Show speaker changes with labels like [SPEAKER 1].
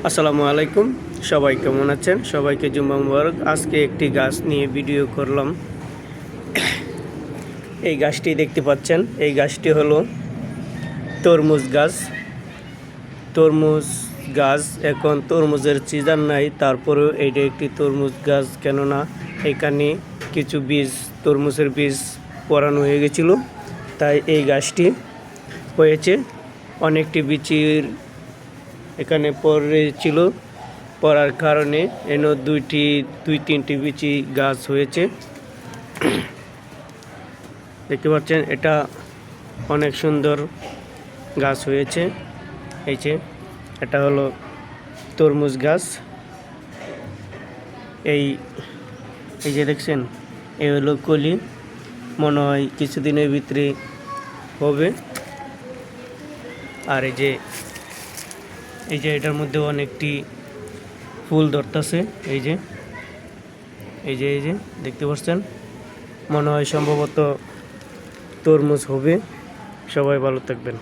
[SPEAKER 1] আসসালামু আলাইকুম, সবাই কেমন আছেন? সবাইকে জুম্মা মুবারক। আজকে একটি গাছ নিয়ে ভিডিও করলাম। এই গাছটি দেখতে পাচ্ছেন, এই গাছটি হলো তরমুজ গাছ। তরমুজ গাছ, এখন তরমুজের সিজন নাই, তারপরেও এইটা একটি তরমুজ গাছ। কেননা এখানে কিছু বীজ, তরমুজের বীজ পরানো হয়ে গেছিল, তাই এই গাছটি হয়েছে। অনেকটি বিচির এখানে পড়েছিল, পড়ার কারণে এন দুই তিনটি বিচি গাছ হয়েছে। দেখতে পাচ্ছেন, এটা অনেক সুন্দর গাছ হয়েছে। এই যে এটা হলো তরমুজ গাছ। এই যে দেখছেন, এই হলো কলি। মনে হয় কিছুদিনের ভিতরে হবে। আর এই যে এটার মধ্যে অনেকটি ফুল ধরতেছে। এই যে দেখতে পাচ্ছেন, মনে হয় সম্ভবত তরমুজ হবে। সবাই ভালো থাকবেন।